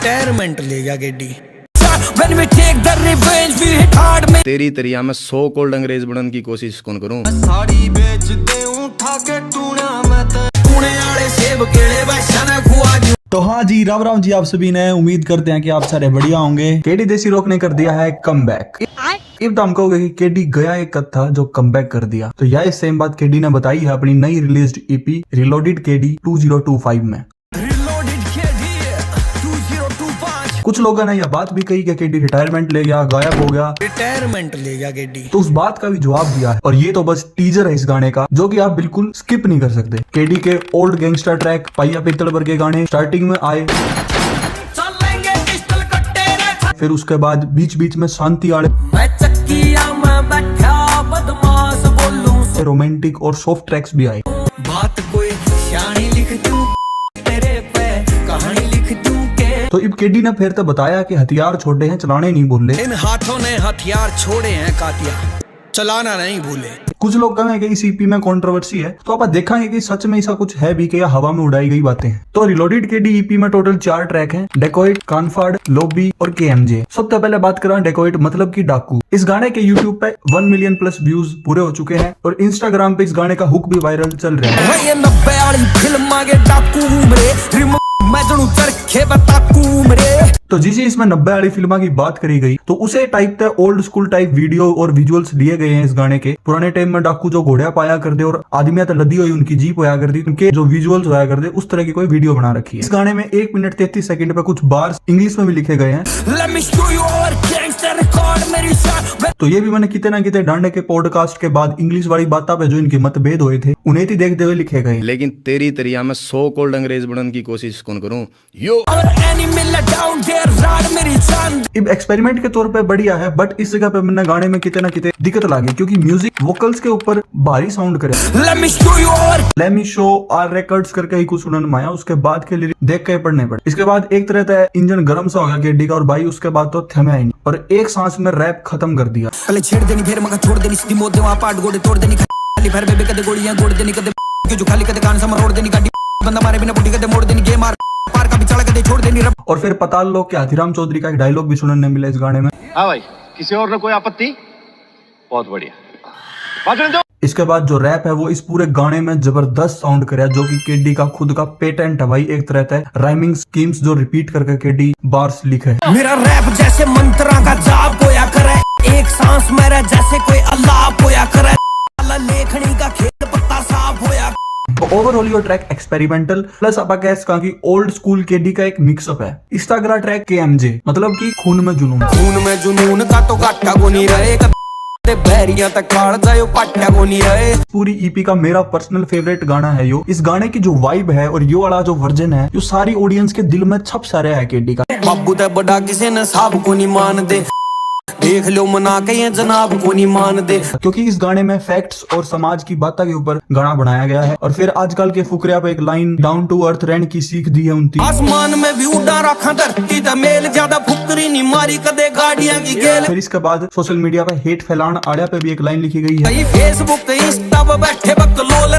Retirement ले गया गेडी। तेरी तरिया में 100 कोल्ड अंग्रेज बनने की कोशिश कौन करूं। साड़ी बेच दे उठा के टूना मत पुणे वाले सेब केले वैसा खुआ। तो हाँ जी, राम राम जी आप सभी ने। उम्मीद करते हैं कि आप सारे बढ़िया होंगे। केडी देसी रॉक ने कर दिया है कमबैक। अब तो हम कहोगे कि केडी गया एक कद था जो कमबैक कर दिया, तो यह सेम बात केडी ने बताई है अपनी नई रिलीज्ड ईपी रिलोडेड केडी 2025 में। कुछ लोगों ने यह बात भी कही कि केडी रिटायरमेंट ले गया, गायब हो गया, रिटायरमेंट ले गया गेडी। तो उस बात का भी जवाब दिया है। और ये तो बस टीजर है इस गाने का, जो कि आप बिल्कुल स्किप नहीं कर सकते। केडी के ओल्ड गैंगस्टर ट्रैक पाइया पित्तल के गाने स्टार्टिंग में आए, फिर उसके बाद बीच बीच में शांति आड़े, रोमांटिक और सॉफ्ट ट्रैक्स भी आए। बात कोई शानी लिख दूं तेरे पे कहानी लिख दूं के। तो अब केडी ने फिर तो बताया कि हथियार छोड़े हैं, चलाने नहीं भूले। इन हाथों ने हथियार छोड़े हैं कातिया, चलाना नहीं भूले। कुछ लोग कहें कि इस ईपी में कंट्रोवर्सी है, तो आप देखेंगे कि सच में ऐसा कुछ है भी कि या हवा में उड़ाई गई बातें हैं। तो रिलोडेड केडी ईपी में टोटल 4 ट्रैक हैं, डेकोइट, कानफाड, लॉबी और केएमजे। सबसे पहले बात करें डेकोइट मतलब कि डाकू। इस गाने के यूट्यूब पे 1 मिलियन प्लस व्यूज पूरे हो चुके हैं और इंस्टाग्राम पे इस गाने का हुक भी वायरल चल रहा है। तो जिसे इसमें 90 वाली फिल्म की बात करी गई, तो उसे टाइप थे ओल्ड स्कूल टाइप वीडियो और विजुअल्स लिए गए हैं इस गाने के। पुराने टाइम में डाकू जो घोड़िया पाया करते और आदमियां तो लदी हुई उनकी जीप होया करती, उनके जो विजुअल्स होया करते, उस तरह की कोई वीडियो बना रखी है। इस गाने में 1 मिनट 33 सेकंड पे कुछ बार्स इंग्लिश में भी लिखे गए हैं। तो ये भी मैंने कितने ना कितने डांडे के पॉडकास्ट के बाद इंग्लिश वाली बातों पे जो इनके मतभेद हुए थे उन्हें ही देखते हुए लिखे गए। लेकिन तेरी तरिया में 100 कोल्ड अंग्रेज बनने की कोशिश कौन करूं। यो अब एक्सपेरिमेंट के तौर पे बढ़िया है, बट इस जगह पे मैंने गाने में कितने ना कितने दिक्कत लगी, क्योंकि म्यूजिक वोकल्स के ऊपर भारी साउंड करे। Let me show our records करके ही कुछ सुनने में आया, उसके बाद के लिए देख के पढ़ने पड़े। इसके बाद एक तरह का इंजन गर्म सा हो गया केडी का, और भाई उसके बाद तो थमे ही नहीं, और एक सांस में रैप खत्म कर दिया। पहले छेड़ देनी फिर मगर छोड़ देनी, सीधी मोड़ दे वहां पाट गोड़े तोड़ देनी, खाली भर बेबे कदे गोलियां गोड़ देनी, कदे जो खाली कदे कान से मरोड़ देनी, गाड़ी बंदा मारे बिना बुड्ढी कदे मोड़ देनी, गेम मार पार का बिचाड़ा कदे छोड़ देनी। और फिर पताल लोग के हाथीराम चौधरी का एक डायलॉग भी सुनने मिला इस गाने में। हाँ भाई, किसी और ने कोई आपत्ति? बहुत बढ़िया। इसके बाद जो रैप है वो इस पूरे गाने में जबरदस्त साउंड करे, जो कि केडी का खुद का पेटेंट है भाई। एक तरह से राइमिंग स्कीम्स जो रिपीट करके केडी बार्स लिखे। मेरा रैप जैसे मंत्रा का जाप होया करे, एक सांस मेरा जैसे कोई अल्लाह होया करे, लेखनी का खेल पत्ता साफ होया। ओवरऑल यो ट्रैक एक्सपेरिमेंटल प्लस आप कह सका कि ओल्ड स्कूल केडी का एक मिक्सअप है। इस अगला ट्रैक केएमजे मतलब कि खून में जुनून। खून में जुनून का तो घाटा को नहीं रहे, बैरियां तक काट जायो पाट्या को नहीं रहे। पूरी ईपी का मेरा पर्सनल फेवरेट गाना है यो। इस गाने की जो वाइब है और यो वाला जो वर्जन है, यो सारी ऑडियंस के दिल में छप सा रहा है केडी का। बाबू ते बड़ा किसी ने साहब को नहीं मान दे, देख लो मना के ये जनाब को नहीं मान दे। क्योंकि इस गाने में फैक्ट्स और समाज की बातों के ऊपर गाना बनाया गया है। और फिर आजकल के फुकरिया पे एक लाइन डाउन टू अर्थ रहने की सीख दी है उनकी। आसमान में भी उड़ा रखा धरती दा मेल, ज्यादा फुकरी नहीं मारी कदे गाड़ियां की गेल। फिर इसके बाद सोशल मीडिया पे हेट फैलाना आड़िया पे भी एक लाइन लिखी गई है। फेसबुक इंस्टा पे बैठे बकलोल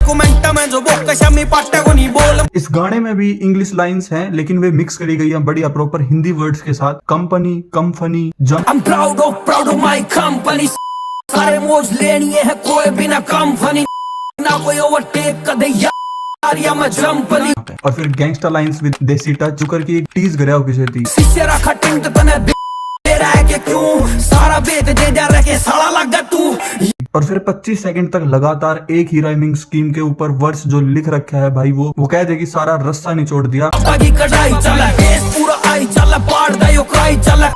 कमेंट में जो बोका शामी पाट्या को नहीं बोल। इस गाने में भी इंग्लिश लाइंस हैं, लेकिन वे मिक्स करी गई हैं बढ़िया प्रॉपर हिंदी वर्ड्स के साथ। Company, come funny, I'm proud of my company। सारे मौज लेनी है कोई भी ना कम फनी, ना कोई ओवरटेक कदे यार या मैं जंपनी। और फिर गैंगस्टर लाइंस विद देसी टच, जो कर की टीज गया हो किसी थी। शीशे रखा टिंट तने दे रहा है कि क्यों सारा बेत दे जा रहा के साला लगा तू। और फिर 25 सेकंड तक लगातार एक ही राइमिंग स्कीम के ऊपर वर्स जो लिख रखा है भाई, वो कह दे कि सारा रस्सा निचोड़ दिया। बाकी कढ़ाई चला केस पूरा आई चला, पाड़ दा यो क्राई चला,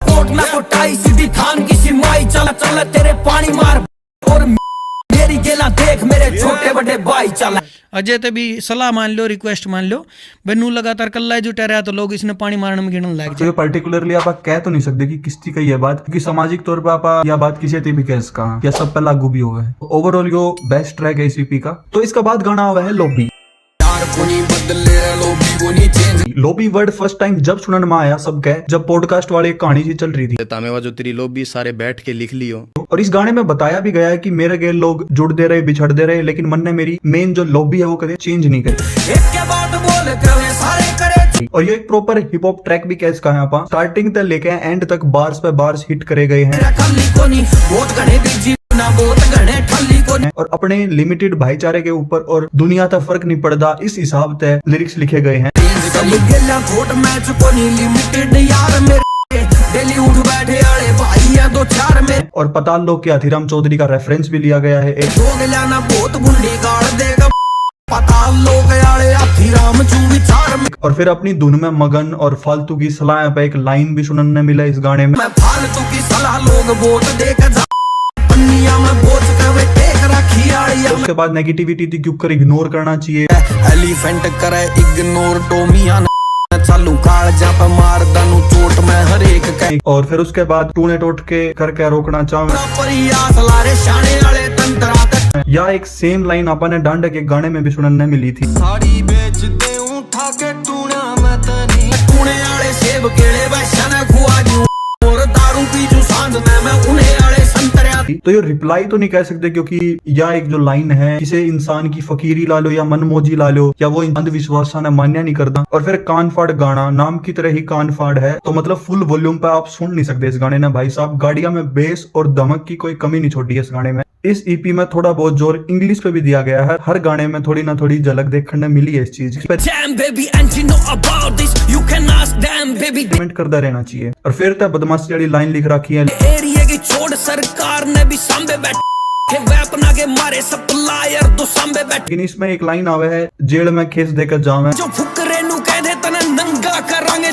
कोट ना कोटाई सीधी थान की सिमाई चला, चला तेरे पानी मार और मेरी गेला देख मेरे छोटे बड़े भाई चला। अजय ते भी सलाह मान लो, रिक्वेस्ट मान लो, बेनू लगातार कल्ला जुटा रहा तो लोग इसने पानी मारने में गिनने लग जाए। पर्टिकुलरली आप कह तो नहीं सकते कि किसकी का ये बात, क्योंकि सामाजिक तौर पर आप यह बात किसी भी कह सका या सब पे लागू भी हुआ है। ओवरऑल यो बेस्ट ट्रैक है इस ईपी का। तो इसका बाद गाना हुआ है lobby. Lobby word first time जब सुनने में आया सब कहे जब पॉडकास्ट वाले कहानी सी चल रही थी तामेवा जो तेरी लॉबी सारे बैठ के लिख लियो। और इस गाने में बताया भी गया है कि मेरे गैर लोग जुड़ते रहे बिछड़ते रहे लेकिन मन ने मेरी मेन जो लॉबी है वो कभी चेंज नहीं करी। एक के बाद बोल करे सारे करे और ये एक प्रॉपर हिप हॉप ट्रैक भी कह इसका यहाँ पर स्टार्टिंग से लेके एंड तक बार्स पे बार्स हिट करे गए हैं मेरा खल्ली कोनी बहुत घने बीजी ना बहुत घने ठल्ली कोनी और अपने लिमिटेड भाईचारे के ऊपर और दुनिया तक फर्क नहीं पड़ता इस हिसाब से लिरिक्स लिखे गए हैं। सब गेला कोट मैच कोनी लिमिटेड यार मेरे डेली उठ बैठे आले भाई है दो चार में और पताल लोग के हाथीराम चौधरी का रेफरेंस भी लिया गया है एक। हो गया ना बहुत गुंडी गाड़ देगा पताल लोग आले हाथीराम चूवी चार में और फिर अपनी धुन में मगन और फालतू की सलाह पे एक लाइन भी सुनने मिला इस गाने में। मैं फालतू की सलाह लोग वोट देकर जा पन्निया में बोझ कर टेक रखी आड़िया उसके बाद नेगेटिविटी थी क्यों कर इग्नोर करना चाहिए। एलिफेंट करे इग्नोर टोमिया चालू काल जा पे मार दानू चोट में हर एक के और फिर उसके बाद टूने टोट के करके रोकना चाहूँ परियास लारे शाने वाले तंत्रा तक या एक सेम लाइन अपन डांडा के गाने में भी सुनने मिली थी। साड़ी बेच दे उठा के टूना मैं तनी टूने वाले सेब केले वैसा खुआ जू और दारू पी जू सांझ में मैं उन्हें वाले संतरे तो ये रिप्लाई तो नहीं कह सकते क्योंकि या एक जो लाइन है किसी इंसान की फकीरी ला लो या मनमोजी ला लो या वो अंधविश्वास ने मान्य नहीं करता। और फिर कान फाड़ गाना नाम की तरह ही कान फाड़ है तो मतलब फुल वॉल्यूम पे आप सुन नहीं सकते इस गाने ने भाई साहब। गाड़िया में बेस और धमक की कोई कमी नहीं छोड़ी है इस गाने में। इस ईपी में थोड़ा बहुत जोर इंग्लिश पे भी दिया गया है। हर गाने में थोड़ी ना थोड़ी झलक देखने मिली है इस चीज कमेंट करता रहना चाहिए। और फिर तक बदमाशी वाली लाइन लिख रखी है एरिया की छोड़ सरकार ने भी सांबे बैठे वेपना के मारे सप्लायर दो सांबे बैठे लेकिन इसमें एक लाइन आवे है जेल में खेस देकर जावे जो फुकरे नु कह दे तने नंगा करांगे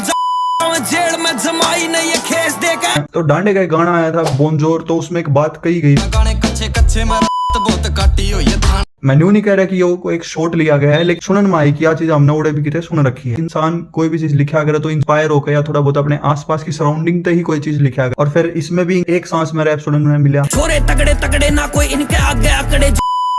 जेल में जमाई नहीं ये खेस देकर। तो डांडे का एक गाना आया था बोनजोर तो उसमें एक बात कही गई गाने कच्चे कच्चे में बहुत काटी हुई है मैं न्यू नहीं कह रहा कि ये को एक शॉट लिया गया है लेकिन सुनन में आई कि यह चीज हमने उड़े भी कितने सुन रखी है। इंसान कोई भी चीज लिखा करे तो इंस्पायर होकर या थोड़ा बहुत अपने आसपास की सराउंडिंग तक ही कोई चीज लिखा गया। और फिर इसमें भी एक सांस में रैप सुनने में मिला छोरे तगड़े तगड़े ना कोई इनके आगे आकड़े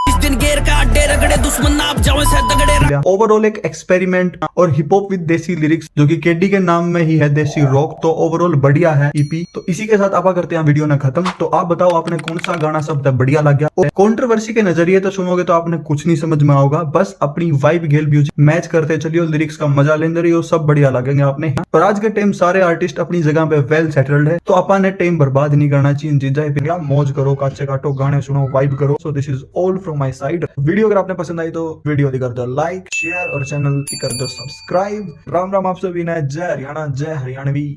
इस दिन गेर का अड्डे रगड़े दुश्मन ना आप जाओ से तगड़े। ओवरऑल एक एक्सपेरिमेंट और हिप हॉप विद देसी लिरिक्स जो कि केडी के नाम में ही है देसी रॉक। तो ओवरऑल बढ़िया है ईपी। तो इसी के साथ आप करते हैं वीडियो ना खत्म। तो आप बताओ आपने कौन सा गाना सबसे बढ़िया लग गया। कंट्रोवर्सी के नजरिए तो सुनोगे तो आपने कुछ नहीं समझ में आओगा बस अपनी वाइब गेल म्यूजिक मैच करते चलियो लिरिक्स का मजा लेंगे रहियो सब बढ़िया लगेंगे आपने। और आज के टाइम सारे आर्टिस्ट अपनी जगह पे वेल सेटल्ड है तो अपन टाइम बर्बाद नहीं करना चाहिए चीजें मौज करो काचे काटो गाने सुनो वाइब करो। So this is all from my side. Video अगर आपने पसंद आई तो वीडियो कर दो लाइक शेयर और चैनल कर दो सब्सक्राइब। राम राम आप सभी ने जय हरियाणा जय हरियाणवी।